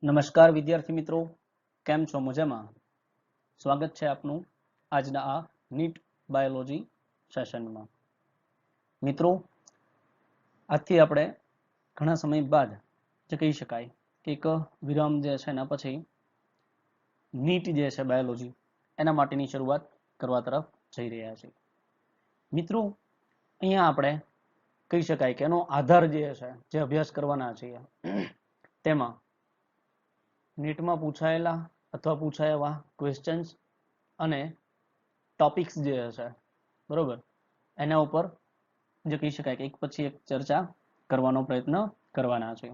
નમસ્કાર વિદ્યાર્થી મિત્રો, કેમ છો? મજામાં? સ્વાગત છે આપનું આજના આ નીટ બાયોલોજી સેશનમાં. મિત્રો, આજથી આપણે ઘણા સમય બાદ જે કહી શકાય કે એક વિરામ જે છે એના પછી નીટ જે છે બાયોલોજી એના માટેની શરૂઆત કરવા તરફ જઈ રહ્યા છે. મિત્રો, અહીંયા આપણે કહી શકાય કે એનો આધાર જે છે જે અભ્યાસ કરવાના છીએ તેમાં નીટમાં પૂછાયેલા અથવા પૂછાયા એવા ક્વેશ્ચન્સ અને ટોપિક્સ જે હશે બરોબર એના ઉપર જે કહી શકાય કે એક પછી એક ચર્ચા કરવાનો પ્રયત્ન કરવાના છે.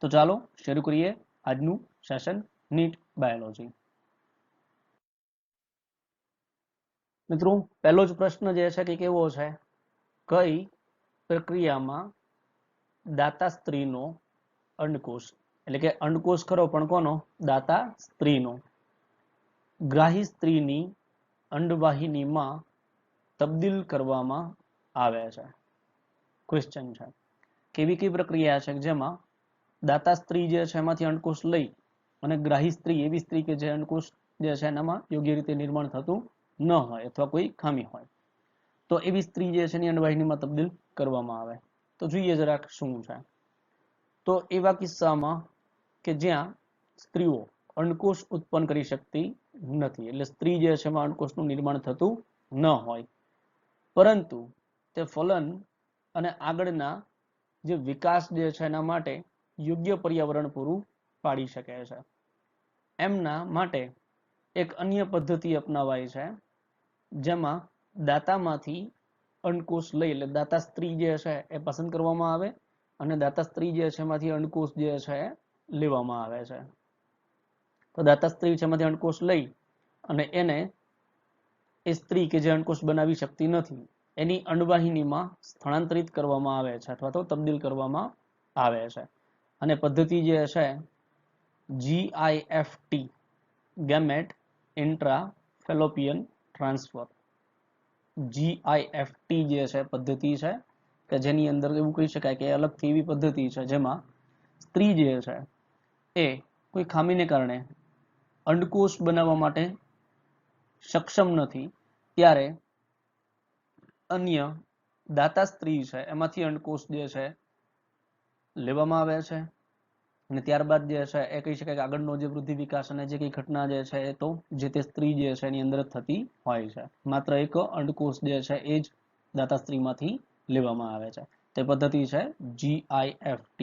તો ચાલો શરૂ કરીએ આજનું સેશન નીટ બાયોલોજી. મિત્રો, પહેલો જ પ્રશ્ન જે છે કે કેવો છે, કઈ પ્રક્રિયામાં દાતા સ્ત્રીનો અંડકોષ એટલે કે અંડકોષ ખરો પણ કોનો? દાતા સ્ત્રીનો ગ્રાહી સ્ત્રીની અંડવાહિનીમાં તબદીલ કરવામાં આવે છે. ક્વેશ્ચન છે કેવી કઈ પ્રક્રિયા છે જેમાં દાતા સ્ત્રી જે છે એમાંથી અંડકોષ લઈ અને ગ્રાહી સ્ત્રી એવી સ્ત્રી કે જે અંડકોષ જે છે એનામાં યોગ્ય રીતે નિર્માણ થતું ન હોય અથવા કોઈ ખામી હોય તો એવી સ્ત્રી જે છે એની અંડવાહિનીમાં તબદીલ કરવામાં આવે. તો જોઈએ જરાક શું છે. તો એવા કિસ્સામાં કે જ્યાં સ્ત્રીઓ અંડકોષ ઉત્પન્ન કરી શકતી નથી, એટલે સ્ત્રી જે છે એમાં અંડકોષનું નિર્માણ થતું ન હોય, પરંતુ તે ફલન અને આગળના જે વિકાસ જે છે એના માટે યોગ્ય પર્યાવરણ પૂરું પાડી શકે છે. એમના માટે એક અન્ય પદ્ધતિ અપનાવાય છે જેમાં દાતામાંથી અંડકોષ લઈ એટલે દાતા સ્ત્રી જે છે એ પસંદ કરવામાં આવે અને દાતા સ્ત્રી જે છે એમાંથી અંડકોષ જે છે લેવામાં આવે છે. તો દાતા સ્ત્રી છે એમાંથી અંડકોષ લઈ અને એને એ સ્ત્રી કે જે અંડકોષ બનાવી શકતી નથી એની અંડવાહિનીમાં સ્થળાંતરિત કરવામાં આવે છે અથવા તો તબદીલ કરવામાં આવે છે. અને પદ્ધતિ જે છે GIFT gamete intra Fallopian transfer GIFT જે છે પદ્ધતિ છે કે જેની અંદર એવું કહી શકાય કે અલગથી એવી પદ્ધતિ છે જેમાં સ્ત્રી જે છે એ કોઈ ખામીને કારણે અંડકોષ બનાવવા માટે સક્ષમ નથી ત્યારે અન્ય દાતા સ્ત્રી છે એમાંથી અંડકોષ જે છે લેવામાં આવે છે અને ત્યારબાદ જે છે એ કહી શકાય કે આગળનો જે વૃદ્ધિ વિકાસ અને જે કઈ ઘટના જે છે એ તો જે તે સ્ત્રી જે છે એની અંદર થતી હોય છે. માત્ર એક અંડકોષ જે છે એ જ દાતા સ્ત્રીમાંથી લેવામાં આવે છે. તે પદ્ધતિ છે GIFT.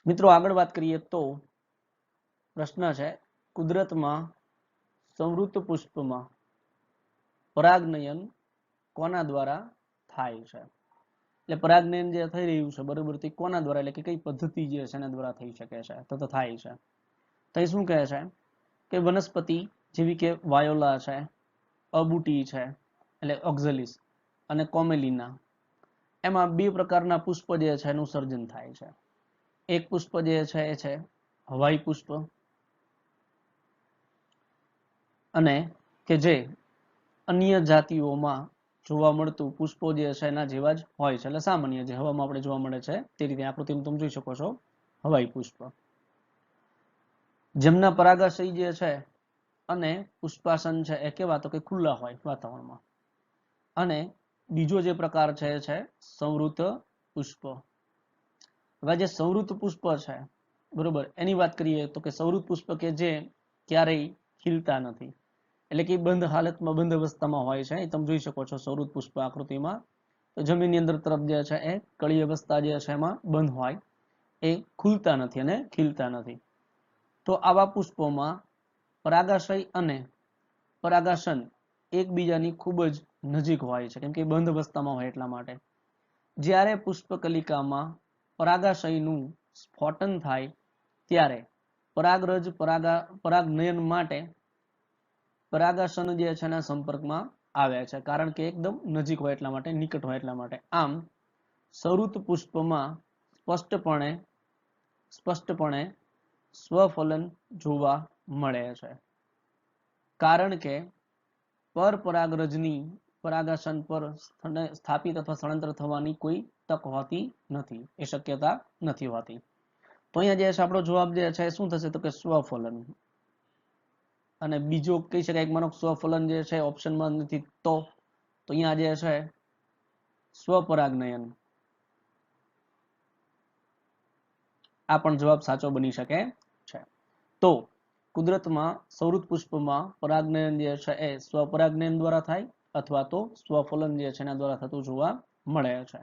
મિત્રો, આગળ વાત કરીએ તો પ્રશ્ન છે કુદરતમાં સંવૃત પુષ્પમાં પરાગનયન કોના દ્વારા થાય છે? એટલે પરાગનયન જે થઈ રહ્યું છે બરોબર તે કોના દ્વારા એટલે કે કઈ પદ્ધતિ જે છે એના દ્વારા થઈ શકે છે? તો થાય છે. તો એ શું કહે છે કે વનસ્પતિ જેવી કે વાયોલા છે, અબુટી છે એટલે ઓક્ઝલિસ અને કોમેલિના એમાં બે પ્રકારના પુષ્પ જે છે એનું સર્જન થાય છે. એક પુષ્પ જે છે એ છે હવાઈ પુષ્પ અને કે જે અન્ય જાતિઓમાં જોવા મળતું પુષ્પો જે છે એના જેવા જ હોય છે, એટલે સામાન્ય જે હવામાં આપણે જોવા મળે છે તે રીતે આકૃતિમાં તમે જોઈ શકો છો હવાઈ પુષ્પ, જેમના પરાગાશય જે છે અને પુષ્પાસન છે એ કેવા તો કે ખુલ્લા હોય વાતાવરણમાં. અને બીજો જે પ્રકાર છે એ છે સંવૃત પુષ્પ. હવે જે સંવૃત પુષ્પ છે બરોબર એની વાત કરીએ તો કે સંવૃત પુષ્પ કે જે ક્યારેય ખીલતા નથી એટલે કે બંધ હાલતમાં બંધ અવસ્થામાં હોય છે. તમે જોઈ શકો છો સંવૃત પુષ્પ આકૃતિમાં. તો જમીનની અંદર તરફ જે છે એ કળી અવસ્થા જે છે એમાં બંધ હોય, એ ખુલતા નથી અને ખીલતા નથી. તો આવા પુષ્પોમાં પરાગાશય અને પરાગાસન એકબીજાની ખૂબ જ નજીક હોય છે કેમ કે બંધ અવસ્થામાં હોય એટલા માટે. જ્યારે પુષ્પકલિકામાં પરાગાશયનું સ્ફોટન થાય ત્યારે પરાગરજ પરાગનયન માટે પરાગાસન જે છે એના સંપર્કમાં આવે છે કારણ કે એકદમ નજીક હોય એટલા માટે, નિકટ હોય એટલા માટે. આમ સંવૃત પુષ્પમાં સ્પષ્ટપણે સ્વફલન જોવા મળે છે કારણ કે પરપરાગરજની પરાગાસન પર સ્થાપિત અથવા સ્થળાંતર થવાની કોઈ તક હોતી નથી, એ શક્યતા નથી હોતી. તો અહીંયા જે છે આપણો જવાબ જે છે શું થશે તો કે સ્વફલન. અને બીજો કહી શકાય માનો સ્વફલન જે છે ઓપ્શનમાં નથી તો અહીંયા જે છે સ્વપરાગનયન, આ પણ જવાબ સાચો બની શકે છે. તો કુદરતમાં સૌરૃત પુષ્પમાં પરાગનયન જે છે એ સ્વપરાગનયન દ્વારા થાય અથવા તો સ્વફલન જે છે એના દ્વારા થતું જોવા મળે છે.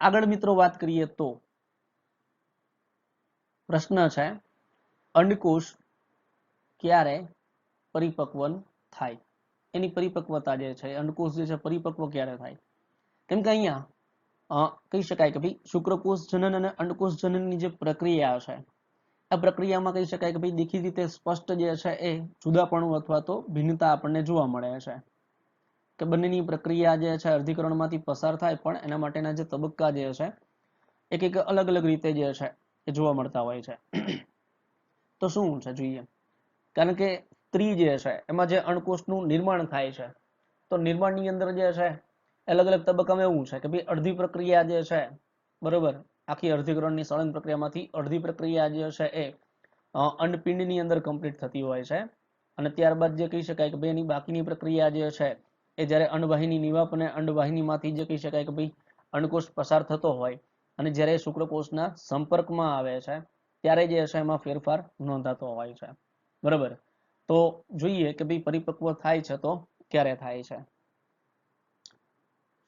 આગળ મિત્રો વાત કરીએ તો પ્રશ્ન છે અંડકોષ ક્યારે પરિપક્વન થાય, એની પરિપક્વતા જે છે અંડકોષ જે છે પરિપક્વ ક્યારે થાય. કેમ કે અહીંયા કહી શકાય કે ભાઈ શુક્રકોષ જનન અને અંડકોષ જનનની જે પ્રક્રિયા છે આ પ્રક્રિયામાં કહી શકાય કે ભાઈ દેખીતી રીતે સ્પષ્ટ જે છે એ જુદાપણું અથવા તો ભિન્નતા આપણને જોવા મળે છે કે બંનેની પ્રક્રિયા જે છે અર્ધીકરણમાંથી પસાર થાય પણ એના માટેના જે તબક્કા જે છે એક અલગ અલગ રીતે જે છે એ જોવા મળતા હોય છે. તો શું છે જોઈએ, કારણ કે સ્ત્રી જે છે એમાં જે અંડકોષનું નિર્માણ થાય છે તો નિર્માણની અંદર જે છે અલગ અલગ તબક્કામાં એવું છે કે ભાઈ અડધી પ્રક્રિયા જે છે બરોબર આખી અર્ધીકરણની સળંગ પ્રક્રિયામાંથી અડધી પ્રક્રિયા જે છે એ અંડપિંડની અંદર કમ્પ્લીટ થતી હોય છે અને ત્યારબાદ જે કહી શકાય કે ભાઈ એની બાકીની પ્રક્રિયા જે છે એ જ્યારે અંડવાહિની નિવાપ અને અંડવાહિનીમાંથી જે કહી શકાય કે ભાઈ અંડકોષ પસાર થતો હોય અને જ્યારે શુક્રકોષના સંપર્કમાં આવે છે ત્યારે જે છે એમાં ફેરફાર નોંધાતો હોય છે. બરાબર, તો જોઈએ કે ભાઈ પરિપક્વ થાય છે તો ક્યારે થાય છે.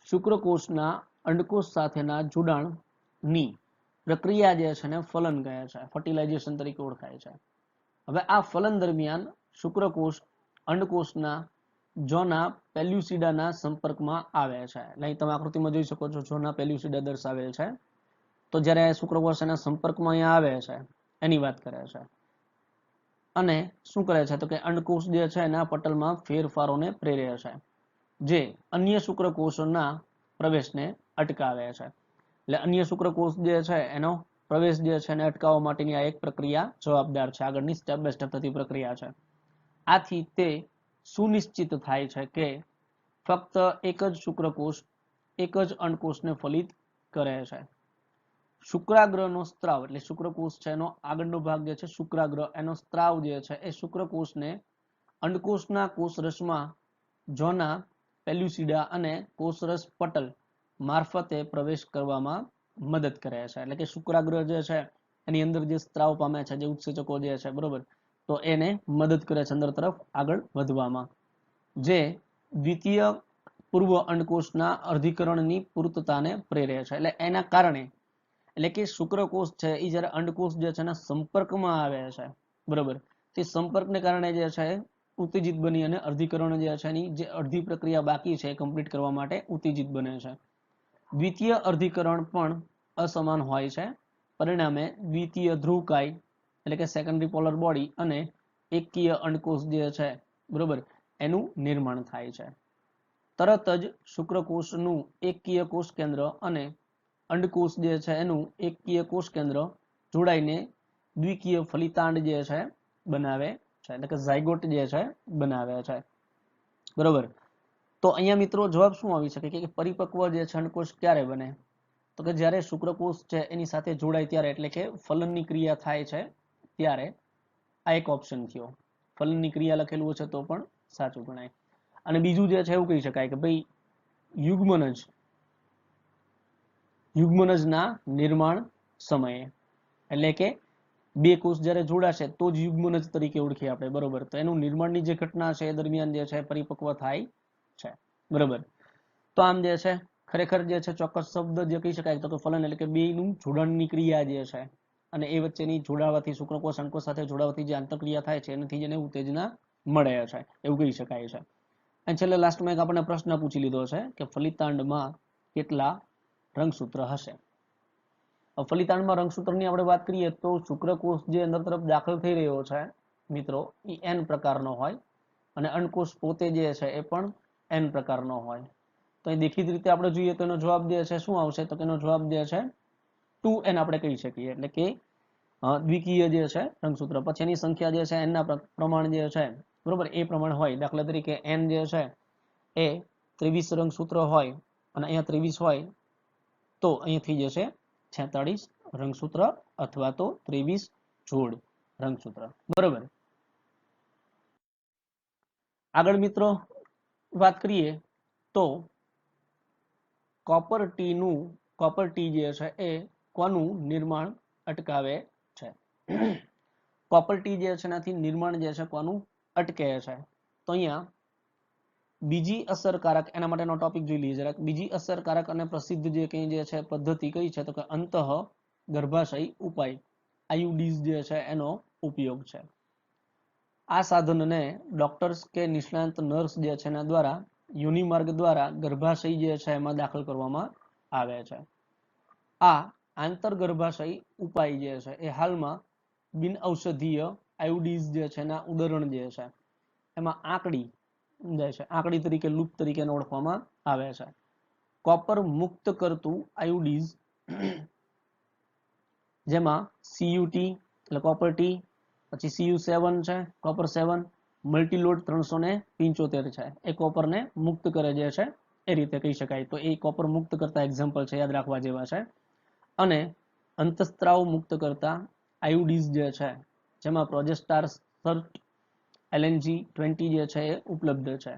શુક્રકોષના અંડકોષ સાથેના જોડાણની પ્રક્રિયા જે છે ને ફલન કહે છે, ફર્ટિલાઇઝેશન તરીકે ઓળખાય છે. હવે આ ફલન દરમિયાન શુક્રકોષ અંડકોષના જોના પેલ્યુસિડાના સંપર્કમાં આવે છે. એટલે તમે આકૃતિમાં જોઈ શકો છો જોના પેલ્યુસિડા દર્શાવેલ છે. તો જ્યારે શુક્રકોષ એના સંપર્કમાં અહીંયા આવે છે એની વાત કરે છે અને શું કરે છે તો કે અંડકોષ જે છે એના પટલમાં ફેરફારોને પ્રેરે છે જે અન્ય શુક્રકોષોના પ્રવેશને અટકાવે છે. એટલે અન્ય શુક્રકોષ જે છે એનો પ્રવેશ જે છે એને અટકાવવા માટેની આ એક પ્રક્રિયા જવાબદાર છે, આગળની સ્ટેપ બાય સ્ટેપ થતી પ્રક્રિયા છે. આથી તે સુનિશ્ચિત થાય છે કે ફક્ત એક જ શુક્રકોષ એક જ અંડકોષને ફલિત કરે છે. શુક્રાગ્રહનો સ્ત્રાવ એટલે શુક્રકોષ છે એનો આગળનો ભાગ જે છે શુક્રાગ્રહ એનો સ્ત્રાવ જે છે એ શુક્રકોષને અંડકોષના કોષરસમાં જોના પેલ્યુસિડા અને કોષરસ પટલ મારફતે પ્રવેશ કરવામાં મદદ કરે છે. એટલે કે શુક્રાગ્રહ જે છે એની અંદર જે સ્ત્રાવ પામે છે જે ઉત્સેચકો જે છે બરોબર તો એને મદદ કરે છે અંદર તરફ આગળ વધવામાં, જે દ્વિતીય પૂર્વ અંડકોષના અર્ધીકરણની પૂર્તતાને પ્રેરે છે. એટલે એના કારણે એટલે કે શુક્રકોષ છે એ જ્યારે અંડકોષ જે છે એના સંપર્કમાં આવે છે બરોબર તે સંપર્કને કારણે જે છે ઉત્તેજિત બની અને અર્ધીકરણ જે છે એની જે અડધી પ્રક્રિયા બાકી છે એ કમ્પ્લીટ કરવા માટે ઉત્તેજિત બને છે. દ્વિતીય અર્ધીકરણ પણ અસમાન હોય છે, પરિણામે દ્વિતીય ધ્રુવકાય એટલે કે સેકન્ડરી પોલર બોડી અને એકકીય અંડકોષ જે છે બરોબર એનું નિર્માણ થાય છે. તરત જ શુક્રકોષનું એકકીય કોષ કેન્દ્ર અને અંડકોષ જે છે એનું એકકીય કોષ કેન્દ્ર જોડાઈને દ્વિકીય ફલિતાંડ જે છે બનાવે છે, એટલે કે ઝાયગોટ જે છે બનાવે છે. બરોબર, તો અહીંયા મિત્રો જવાબ શું આવી શકે કે પરિપક્વ જે છે અંડકોષ ક્યારે બને તો કે જ્યારે શુક્રકોષ છે એની સાથે જોડાય ત્યારે, એટલે કે ફલનની ક્રિયા થાય છે ત્યારે. આ એક ઓપ્શન થયો, ફલનની ક્રિયા લખેલું છે તો પણ સાચું ગણાય. અને બીજું જે છે એવું કહી શકાય કે ભાઈ યુગ્મનજના નિર્માણ સમયે, એટલે કે બે કોષ જ્યારે જોડાશે તો જ યુગ્મનજ તરીકે ઓળખીએ આપણે બરોબર. તો એનું નિર્માણની જે ઘટના છે એ દરમિયાન જે છે પરિપક્વ થાય છે બરોબર. તો આમ જે છે ખરેખર જે છે ચોક્કસ શબ્દ જે કહી શકાય તો કે ફલન એટલે કે બેનું જોડાણની ક્રિયા જે છે અને એ વચ્ચેની જોડાવાથી શુક્રકોષ અંડકોષ સાથે જોડાવાથી જે આંતરક્રિયા થાય છે એનાથી જેને ઉત્તેજના મળે છે એવું કહી શકાય છે. અને છેલ્લે લાસ્ટમાં એક આપણે પ્રશ્ન પૂછી લીધો છે કે ફલિતાંડમાં કેટલા રંગસૂત્ર હશે. ફલિતાંડમાં રંગસૂત્રની આપણે વાત કરીએ તો શુક્રકોષ જે અંદર તરફ દાખલ થઈ રહ્યો છે મિત્રો એ n પ્રકારનો હોય અને અંડકોષ પોતે જે છે એ પણ n પ્રકારનો હોય. તો એ દેખીતી રીતે આપણે જોઈએ તો એનો જવાબ જે છે શું આવશે તો એનો જવાબ જે છે 2n આપણે કહી શકીએ, એટલે કે દ્વિકીય જે છે રંગસૂત્ર પછી એની સંખ્યા જે છે n ના પ્રમાણ જે છે બરોબર એ પ્રમાણે હોય. દાખલા તરીકે n જે છે એ 23 રંગસૂત્ર હોય અને અહીંયા 23 હોય તો અહીંથી જશે 46 રંગસૂત્ર અથવા તો 23 જોડ રંગસૂત્ર. બરોબર. આગળ મિત્રો વાત કરીએ તો કોપર ટી જે છે એ કોનું નિર્માણ અટકાવે છે? કોપર ટી જે છે એનાથી નિર્માણ જે છે કોનું અટકે છે? તો અહીંયા બીજી અસરકારક, એના માટેનો ટોપિક જોઈ લઈએ જરાક. બીજી અસરકારક અને પ્રસિદ્ધ જે કઈ જે છે પદ્ધતિ કઈ છે? તો કે અંતઃ ગર્ભાશય ઉપાય, આયુડીઝ જે છે એનો ઉપયોગ છે. આ સાધનને ડોક્ટર્સ કે નિષ્ણાંત નર્સ જે છે એના દ્વારા યોનિમાર્ગ દ્વારા ગર્ભાશય જે છે એમાં દાખલ કરવામાં આવે છે. આ આંતરગર્ભાશય ઉપાય જે છે એ હાલમાં બિન ઔષધીય આયુડીઝ જે છે એના ઉદાહરણ જે છે એમાં આંકડી તરીકે લૂપ તરીકે ઓળખવામાં આવે છે. કોપર મુક્ત કરતું આયુડીઝ જેમાં CUT એટલે કોપર ટી, પછી CU7 છે કોપર 7, મલ્ટીલોડ 375 છે એ કોપરને મુક્ત કરે જે છે એ રીતે કહી શકાય. તો એ કોપર મુક્ત કરતા એક્ઝામ્પલ છે, યાદ રાખવા જેવા છે. અને અંતસ્ત્રાવ મુક્ત કરતા આયુડીઝ જે છે જેમાં પ્રોજેસ્ટાર સર્ટ LNG-20 જે છે એ ઉપલબ્ધ છે.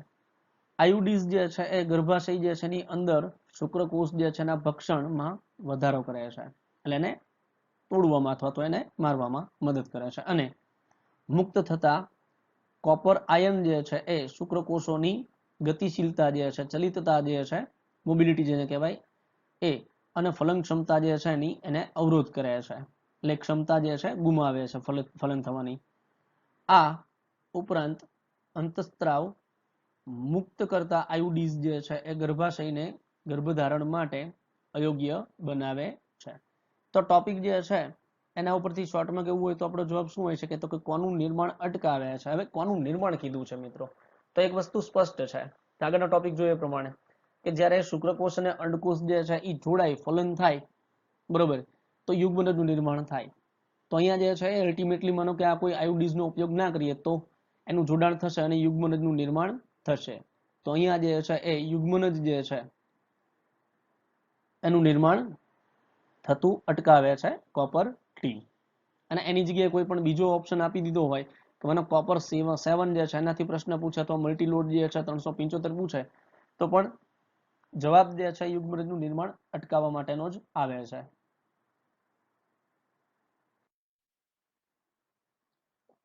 આયુડીઝ જે છે એ ગર્ભાશય જે છે એની અંદર શુક્રકોષ જે છે એના ભક્ષણમાં વધારો કરે છે, એટલે એને તોડવામાં અથવા તો એને મારવામાં મદદ કરે છે. અને મુક્ત થતા કોપર આયન જે છે એ શુક્રકોષોની ગતિશીલતા જે છે, ચલિતતા જે છે, મોબિલિટી જેને કહેવાય એ, અને ફલન ક્ષમતા જે છે એની એને અવરોધ કરે છે, એટલે ક્ષમતા જે છે ગુમાવે છે ફલન થવાની. આ ઉપરાંત અંતસ્ત્રાવ મુક્ત કરતા આયુડીઝ જે છે એ ગર્ભાશયને ગર્ભધારણ માટે અયોગ્ય બનાવે છે. તો ટોપિક જે છે એના ઉપરથી શોર્ટમાં કેવું હોય તો આપણો જવાબ શું હોય છે કે તો કે કોનું નિર્માણ અટકાવે છે. હવે કોનું નિર્માણ કીધું છે મિત્રો, તો એક વસ્તુ સ્પષ્ટ છે. આગળનો ટોપિક જોઈએ પ્રમાણે કે જ્યારે શુક્રકોષ અને અંડકોષ જે છે એ જોડાય, ફલન થાય, બરોબર, તો યુગ્મનજનું નિર્માણ થાય. તો અહીંયા જે છે અલ્ટિમેટલી માનો કે આ કોઈ આયુડીઝનો ઉપયોગ ના કરીએ તો એનું જોડાણ થશે અને યુગ્મનજનું નિર્માણ થશે. તો અહીંયા જે છે એ યુગ્મનજ જે છે એનું નિર્માણ થતું અટકાવે છે કોપર ટી. અને એની જગ્યાએ કોઈ પણ બીજો ઓપ્શન આપી દીધો હોય તો મને કોપર 7 જે છે એનાથી પ્રશ્ન પૂછે તો મલ્ટીલોડ જે છે 375 પૂછે તો પણ જવાબ જે છે યુગ્મનજનું નિર્માણ અટકાવવા માટેનો જ આવે છે.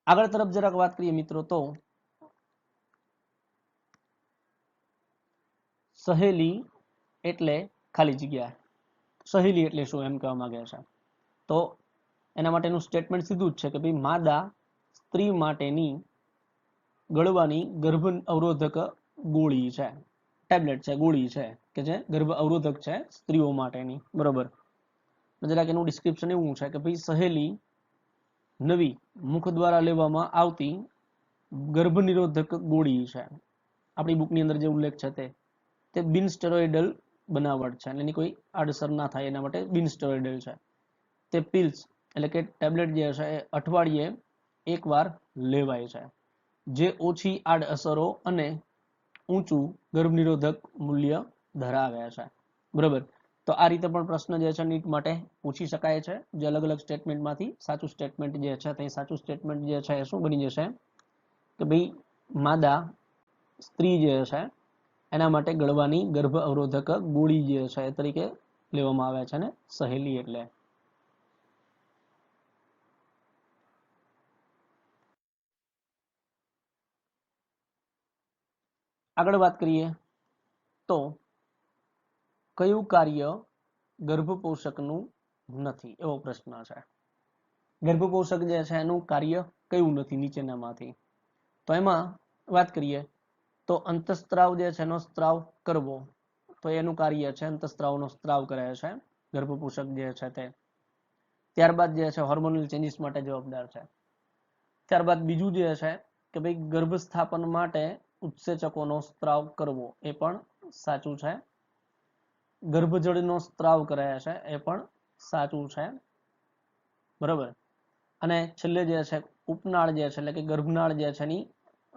આગળ તરફ જરાક વાત કરીએ મિત્રો તો સહેલી એટલે ખાલી જગ્યા. સહેલી એટલે શું એમ કહેવા માંગે છે. તો એના માટેનું સ્ટેટમેન્ટ સીધું જ છે કે ભાઈ માદા સ્ત્રી માટેની ગળવાની ગર્ભ અવરોધક ગોળી છે, ટેબ્લેટ છે, ગોળી છે કે જે ગર્ભ અવરોધક છે સ્ત્રીઓ માટેની. બરોબર. જરાક એનું ડિસ્ક્રિપ્શન એવું છે કે ભાઈ સહેલી નવી મુખ દ્વારા લેવામાં આવતી ગર્ભ નિરોધક ગોળી છે. આપણી બુકની અંદર જે ઉલ્લેખ છે તે બિન સ્ટેરોઇડલ બનાવટ છે, એની કોઈ આડઅસર ના થાય એના માટે બિન સ્ટેરોઇડલ છે. તે પિલ્સ એટલે કે ટેબ્લેટ જે છે એ અઠવાડિયે એકવાર લેવાય છે, જે ઓછી આડઅસરો અને ઊંચું ગર્ભનિરોધક મૂલ્ય ધરાવે છે. બરોબર. તો આ રીતે પણ પ્રશ્ન જે છે નીટ માટે પૂછી શકાય છે, જે અલગ અલગ સ્ટેટમેન્ટમાંથી સાચું સ્ટેટમેન્ટ જે છે તે સાચું સ્ટેટમેન્ટ જે છે એ શું બની જશે કે ભાઈ માદા સ્ત્રી જે છે એના માટે ગળવાની ગર્ભ અવરોધક ગોળી જે છે એ તરીકે લેવામાં આવે છે ને સહેલી એટલે. આગળ વાત કરીએ તો કયું કાર્ય ગર્ભપોષકનું નથી, એવો પ્રશ્ન છે. ગર્ભપોષક જે છે એનું કાર્ય કયું નથી નીચેનામાંથી? તો એમાં વાત કરીએ તો અંતસ્ત્રાવ જે છે એનો સ્ત્રાવ કરવો, તો એનું કાર્ય છે અંતસ્ત્રાવનો સ્ત્રાવ કરે છે ગર્ભપોષક જે છે તે. ત્યારબાદ જે છે હોર્મોનલ ચેન્જીસ માટે જવાબદાર છે. ત્યારબાદ બીજું જે છે કે ભાઈ ગર્ભસ્થાપન માટે ઉત્સેચકોનો સ્ત્રાવ કરવો, એ પણ સાચું છે. ગર્ભજળનો સ્ત્રાવ કરે છે એ પણ સાચું છે. બરાબર. અને છેલ્લે જે છે ઉપનાળ જે છે એટલે કે ગર્ભનાળ જે છે એની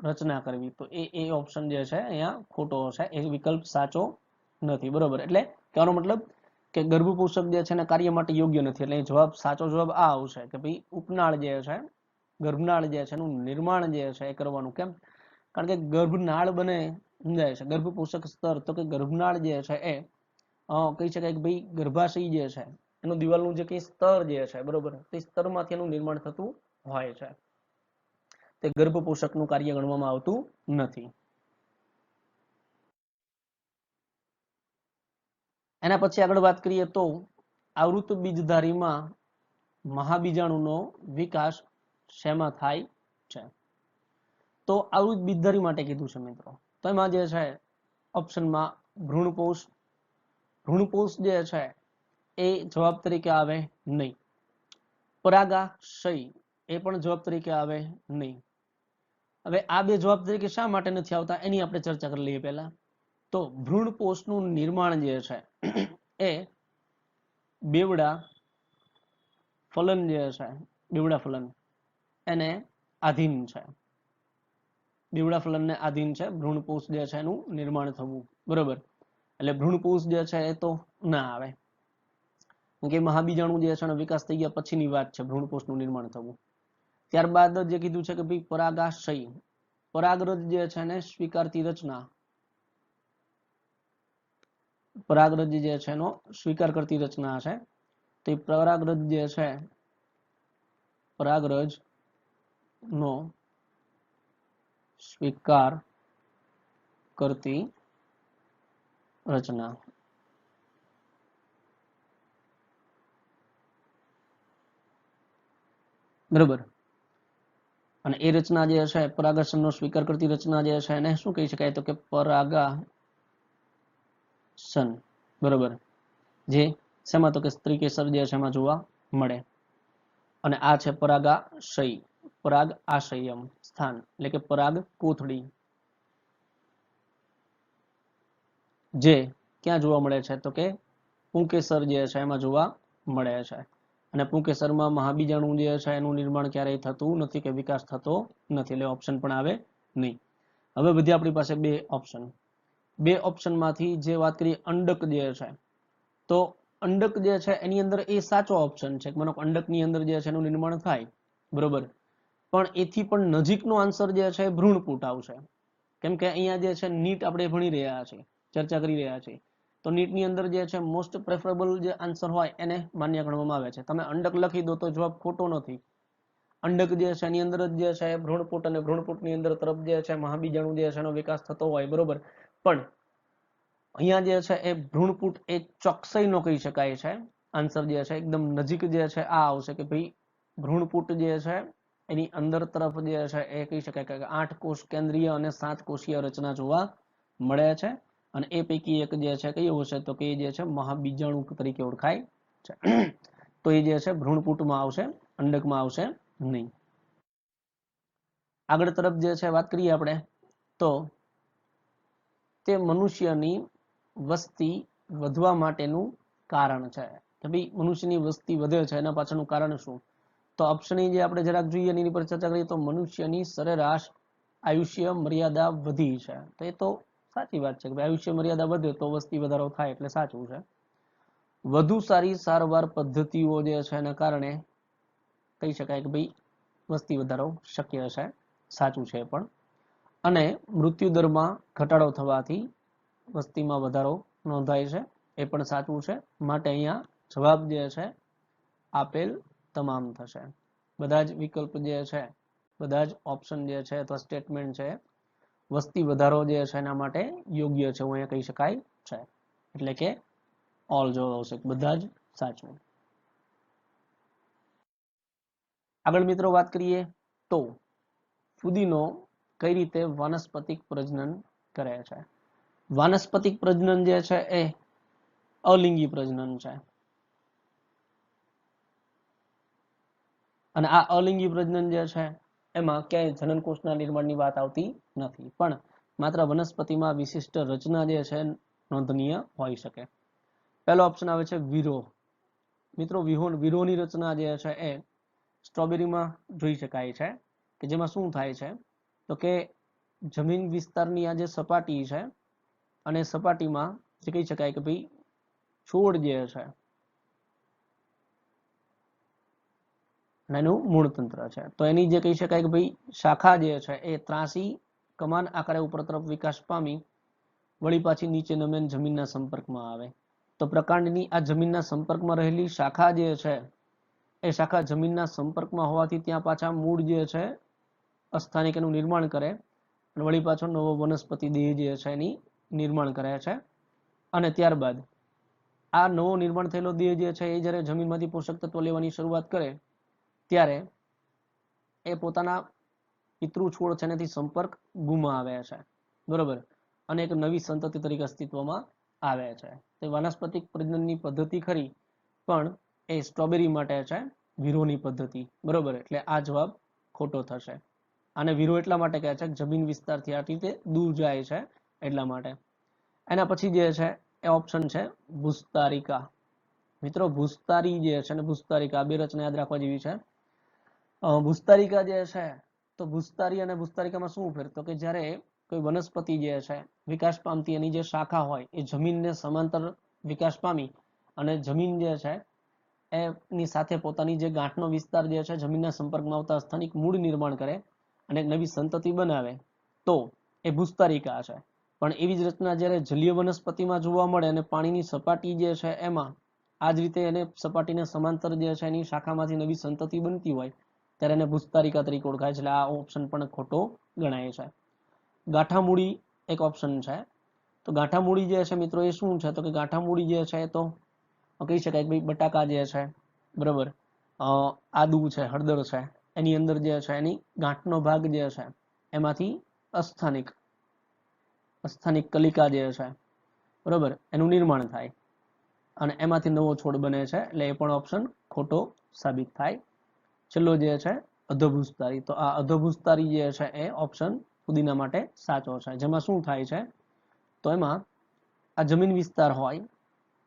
રચના કરવી, તો એ ઓપ્શન જે છે અહીંયા ખોટો છે, એ વિકલ્પ સાચો નથી. બરોબર, એટલે કહેવાનો મતલબ કે ગર્ભપોષક જે છે એના કાર્ય માટે યોગ્ય નથી, એટલે જવાબ સાચો જવાબ આ આવશે કે ભાઈ ઉપનાળ જે છે, ગર્ભનાળ જે છે એનું નિર્માણ જે છે એ કરવાનું. કેમ? કારણ કે ગર્ભનાળ બને સમજાય છે, ગર્ભપોષક સ્તર, તો કે ગર્ભનાળ જે છે એ કહી શકાય કે ભાઈ ગર્ભાશય જે છે એનું દિવાલનું જે કઈ સ્તર જે છે, બરોબર, તે સ્તરમાંથી એનું નિર્માણ થતું હોય છે, તે ગર્ભપોષકનું કાર્ય ગણવામાં આવતું નથી. એના પછી આગળ વાત કરીએ તો આવૃત બીજધારીમાં મહાબીજાણુનો વિકાસ શેમાં થાય છે? તો આવૃત બીજધારી માટે કીધું છે મિત્રો, તો એમાં જે છે ઓપ્શનમાં ભ્રૂણપોષ, ભ્રૂણપોષ જે છે એ જવાબ તરીકે આવે નહીં. પરાગાશય એ પણ જવાબ તરીકે આવે નહીં. હવે આ બે જવાબ તરીકે શા માટે નથી આવતા એની આપણે ચર્ચા કરી લઈએ પહેલા. તો ભ્રૂણપોષનું નિર્માણ જે છે એ બેવડા ફલન જે છે, બેવડા ફલન એને આધીન છે, બેવડા ફલનને આધીન છે ભ્રૂણપોષ જે છે એનું નિર્માણ થવું. બરોબર, એટલે ભ્રૂણપોષ જે છે એ તો ના આવે, કે મહાબીજાણુ જે છે એનો વિકાસ થઈ ગયા પછીની વાત છે ભ્રૂણપોષનું નિર્માણ થવું. ત્યારબાદ જે કીધું છે કે ભાઈ પરાગાશય, પરાગરજ જે છે એને સ્વીકારતી રચના, પરાગરજ જે છે એનો સ્વીકાર કરતી રચના છે, તો એ પરાગરજ જે છે, પરાગરજ નો સ્વીકાર કરતી રચના. બરોબર, અને એ રચના જે છે પરાગાશનનો સ્વીકાર કરતી રચના જે છે એને શું કહી શકાય? તો કે પરાગાસન. બરોબર, જે શેમાં? તો કે સ્ત્રી કેસર જે છે એમાં જોવા મળે. અને આ છે પરાગાશય, પરાગ આશયમ સ્થાન, એટલે કે પરાગ કોથળી, જે ક્યાં જોવા મળે છે? તો કે પુંકેસર જે છે એમાં જોવા મળે છે. અને પુંકેસરમાં મહાબીજાણુ જે છે એનું નિર્માણ ક્યારેય થતું નથી, કે વિકાસ થતો નથી, એટલે ઓપ્શન પણ આવે નહીં. હવે બધી આપણી પાસે બે ઓપ્શન, બે ઓપ્શનમાંથી જે વાત કરીએ અંડક જે છે, તો અંડક જે છે એની અંદર એ સાચો ઓપ્શન છે, માનો અંડકની અંદર જે છે એનું નિર્માણ થાય. બરોબર, પણ એથી પણ નજીકનો આન્સર જે છે ભ્રૂણપૂટ આવશે. કેમ કે અહીંયા જે છે નીટ આપણે ભણી રહ્યા છીએ, ચર્ચા કરી રહ્યા છીએ, તો નીટની અંદર જે છે મોસ્ટ પ્રેફરેબલ જે આન્સર હોય એને માન્ય ગણવામાં આવે છે. તમે અંડક લખી દો તો જવાબ ખોટો નથી. અંડક જે છે એની અંદર જે છે ભ્રૂણપૂટ, અને ભ્રૂણપૂટની અંદર તરફ જે છે મહાબીજાણુ જે છે એનો વિકાસ થતો હોય. બરોબર, પણ અહીંયા જે છે એ ભ્રૂણપૂટ એ ચોકસાઈ નો કહી શકાય છે. આન્સર જે છે એકદમ નજીક જે છે આ આવશે કે ભાઈ ભ્રૂણપૂટ જે છે એની અંદર તરફ જે છે એ કહી શકાય કે 8 કોષ કેન્દ્રીય અને 7 કોષીય રચના જોવા મળે છે. અને એ પૈકી એક જે છે કયું હશે? તો કે એ જે છે મહાબીજાણુ તરીકે ઓળખાય છે. તો એ જે છે ભ્રૂણપૂટમાં આવશે, અંડકમાં આવશે નહીં. આગળ તરફ જે છે વાત કરીએ આપણે, તો તે મનુષ્યની વસ્તી વધવા માટેનું કારણ છે, કે ભાઈ મનુષ્યની વસ્તી વધે છે એના પાછળનું કારણ શું? તો ઓપ્શન જે આપણે જરાક જોઈએ એની પર ચર્ચા કરીએ તો મનુષ્યની સરેરાશ આયુષ્ય મર્યાદા વધી છે. તો એ તો સાચી વાત છે કે આયુષ્ય મર્યાદા વધે તો વસ્તી વધારો થાય, એટલે સાચું છે. વધુ સારી સારવાર પદ્ધતિઓ જે છે એના કારણે કહી શકાય કે ભાઈ વસ્તી વધારો શક્ય છે, સાચું છે પણ. અને મૃત્યુ દરમાં ઘટાડો થવાથી વસ્તીમાં વધારો નોંધાય છે, એ પણ સાચું છે. માટે અહીંયા જવાબ જે છે આપેલ તમામ થશે. બધા જ વિકલ્પ જે છે, બધા જ ઓપ્શન જે છે અથવા સ્ટેટમેન્ટ છે વસ્તી વધારો જે છે એના માટે યોગ્ય છે, હું અહીંયા કહી શકાય છે. એટલે કે ઓલ જવાબ આવશે, બધા જ સાચું. આગળ મિત્રો વાત કરીએ તો ફુદીનો કઈ રીતે વાનસ્પતિક પ્રજનન કરે છે? વાનસ્પતિક પ્રજનન જે છે એ અલિંગી પ્રજનન છે. અને આ અલિંગી પ્રજનન જે છે એમાં ક્યાંય જનનકોષના નિર્માણની વાત આવતી નથી, પણ માત્ર વનસ્પતિમાં વિશિષ્ટ રચના જે છે નોંધનીય હોઈ શકે. પહેલો ઓપ્શન આવે છે વિરોહ. મિત્રો વિરોહની રચના જે છે એ સ્ટ્રોબેરીમાં જોઈ શકાય છે, કે જેમાં શું થાય છે? તો કે જમીન વિસ્તારની આ જે સપાટી છે અને સપાટીમાં જે કહી શકાય કે ભાઈ છોડ જે છે એનું મૂળ તંત્ર છે, તો એની જે કહી શકાય કે ભાઈ શાખા જે છે એ ત્રાસી કમાન આકારે ઉપર તરફ વિકાસ પામી વળી પાછી નીચે નમે જમીનના સંપર્કમાં આવે. તો પ્રકાંડની આ જમીનના સંપર્કમાં રહેલી શાખા જે છે એ શાખા જમીનના સંપર્કમાં હોવાથી ત્યાં પાછા મૂળ જે છે અસ્થાનિક એનું નિર્માણ કરે અને વળી પાછો નવો વનસ્પતિ દેહ જે છે એની નિર્માણ કરે છે. અને ત્યારબાદ આ નવો નિર્માણ થયેલો દેહ જે છે એ જ્યારે જમીનમાંથી પોષક તત્વો લેવાની શરૂઆત કરે ત્યારે એ પોતાના પિતૃ છોડ છે એનાથી સંપર્ક ગુમાવે છે, બરોબર, અને એક નવી સંતતિ તરીકે અસ્તિત્વમાં આવે છે. તે વાનસ્પતિક પ્રજનનની પદ્ધતિ ખરી પણ એ સ્ટ્રોબેરી માટે છે વિરોની પદ્ધતિ, બરોબર, એટલે આ જવાબ ખોટો થશે. આને વિરો એટલા માટે કહે છે કે જમીન વિસ્તારથી આ રીતે દૂર જાય છે એટલા માટે. એના પછી જે છે એ ઓપ્શન છે ભૂસ્તારિકા. મિત્રો ભૂસ્તારી જે છે ને ભૂસ્તારિકા બે રચના યાદ રાખવા જેવી છે. ભૂસ્તારિકા જે છે તો ભૂસ્તારી અને ભૂસ્તારિકામાં શું ફેર, તો કે જ્યારે કોઈ વનસ્પતિ જે છે વિકાસ પામતી એની જે શાખા હોય એ જમીનને સમાંતર વિકાસ પામી અને જમીન જે છે એની સાથે પોતાની જે ગાંઠનો વિસ્તાર જે છે જમીનના સંપર્કમાં આવતા સ્થાનિક મૂળ નિર્માણ કરે અને એક નવી સંતતિ બનાવે તો એ ભૂસ્તારિકા છે. પણ એવી જ રચના જ્યારે જલીય વનસ્પતિમાં જોવા મળે અને પાણીની સપાટી જે છે એમાં આ જ રીતે એને સપાટીને સમાંતર જે છે એની શાખામાંથી નવી સંતતિ બનતી હોય ત્યારે એને ભૂસ્તારિકા તરીકે ઓળખાય છે. એટલે આ ઓપ્શન પણ ખોટો ગણાય છે. ગાંઠામૂળી એક ઓપ્શન છે. તો ગાંઠામૂળી જે છે મિત્રો એ શું છે, તો કે ગાંઠામૂળી જે છે તો કહી શકાય કે ભાઈ બટાકા જે છે, બરોબર, આદુ છે, હળદર છે, એની અંદર જે છે એની ગાંઠનો ભાગ જે છે એમાંથી અસ્થાનિક કલિકા જે છે, બરોબર, એનું નિર્માણ થાય અને એમાંથી નવો છોડ બને છે. એટલે એ પણ ઓપ્શન ખોટો સાબિત થાય. છેલ્લો જે છે અધોભૂસ્તારી. તો આ અધોભૂસ્તારી જે છે એ ઓપ્શન ફુદીના માટે સાચો છે. જેમાં શું થાય છે તો એમાં આ જમીન વિસ્તાર હોય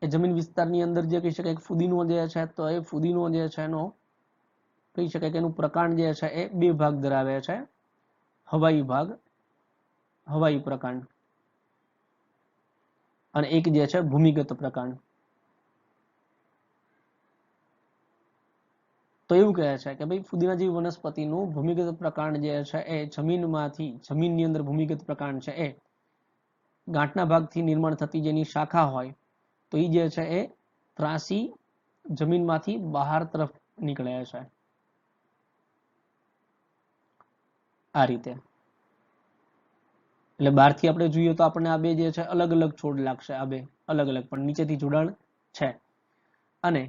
એ જમીન વિસ્તારની અંદર જે કહી શકાય ફુદીનો જે છે તો એ ફુદીનો જે છે એનો કહી શકાય કે એનું પ્રકાંડ જે છે એ બે ભાગ ધરાવે છે. હવાઈ પ્રકાંડ અને એક જે છે ભૂમિગત પ્રકાંડ. તો એવું કહે છે કે ભાઈ ફુદીના જેવી વનસ્પતિનું ભૂમિગત પ્રકાંડ જે છે એ જમીનની અંદર ભૂમિગત પ્રકાંડ છે એ ગાંઠના ભાગથી નિર્માણ થતી જેની શાખા હોય તો એ જે છે એ ત્રાસી જમીનમાંથી બહાર તરફ નીકળે છે આ રીતે. એટલે બહારથી આપણે જોઈએ તો આપણને આ બે જે છે અલગ અલગ છોડ લાગશે, આ બે અલગ અલગ પણ નીચેથી જોડાણ છે. અને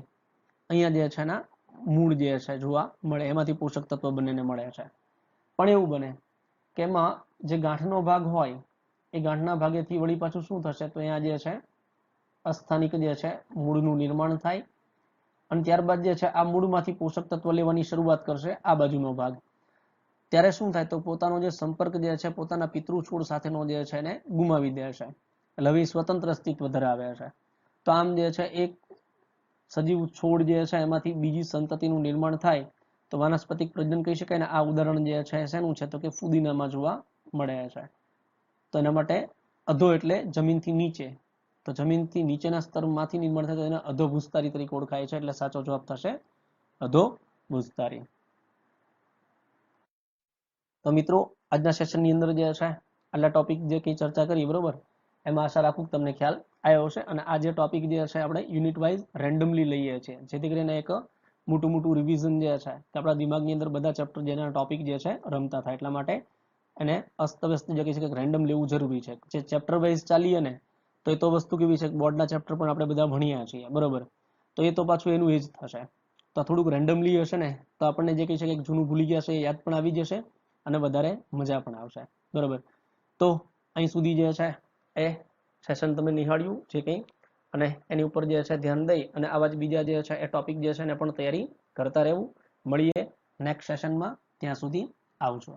અહીંયા જે છે ના મૂળ જે છે જોવા મળે એમાંથી પોષક તત્વ બંનેને મળે છે. પણ એવું બને કે એમાં જે ગાંઠનો ભાગ હોય એ ગાંઠના ભાગેથી વળી પાછું શું થશે તો અહીંયા જે છે અસ્થાનિક જે છે મૂળનું નિર્માણ થાય અને ત્યારબાદ જે છે આ મૂળમાંથી પોષક તત્વ લેવાની શરૂઆત કરશે આ બાજુનો ભાગ. ત્યારે શું થાય તો પોતાનો જે સંપર્ક જે છે પોતાના પિતૃ છોડ સાથેનો જે છે એને ગુમાવી દે છે. એટલે હવે સ્વતંત્ર અસ્તિત્વ ધરાવે છે. તો આમ જે છે એક સજીવ છોડ જે છે એમાંથી બીજી સંતતિનું નિર્માણ થાય તો વાનસ્પતિક પ્રજનન કહી શકાય ને. આ ઉદાહરણ જે છે શેનું છે તો કે ફુદીનામાં જોવા મળે છે. તો એના માટે અધો એટલે જમીનથી નીચે, તો જમીનથી નીચેના સ્તરમાંથી નિર્માણ થાય તો એને અધોભૂસ્તારી તરીકે ઓળખાય છે. એટલે સાચો જવાબ થશે અધોભૂસ્તારી. તો મિત્રો આજના સેશનની અંદર જે છે આટલા ટોપિક જે કંઈ ચર્ચા કરી, બરોબર, એમાં આશા રાખું કે તમને ખ્યાલ આવ્યો હશે. અને આ જે ટોપિક જે છે આપણે યુનિટ વાઇઝ રેન્ડમલી લઈએ છીએ જેથી કરીને એક મોટું રિવિઝન જે છે કે આપણા દિમાગની અંદર બધા ચેપ્ટર જેના ટોપિક જે છે રમતા થાય. એટલા માટે એને અસ્તવ્યસ્ત જે કહી શકાય રેન્ડમ લેવું જરૂરી છે. જે ચેપ્ટર વાઇઝ ચાલીએ ને તો એ તો વસ્તુ કેવી છે બોર્ડના ચેપ્ટર પણ આપણે બધા ભણ્યા છીએ, બરોબર, તો એ તો પાછું એનું એ જ થશે. તો થોડુંક રેન્ડમલી હશે ને તો આપણને જે કહી શકાય જૂનું ભૂલી ગયા છે એ યાદ પણ આવી જશે અને વધારે મજા પણ આવશે, બરોબર. તો અહીં સુધી જે છે એ સેશન તમે નિહાળ્યું જે કંઈ અને એની ઉપર જે છે ધ્યાન દઈ અને આવા જ બીજા જે છે એ ટોપિક જે છે એને પણ તૈયારી કરતા રહેવું. મળીએ નેક્સ્ટ સેશનમાં, ત્યાં સુધી આવજો.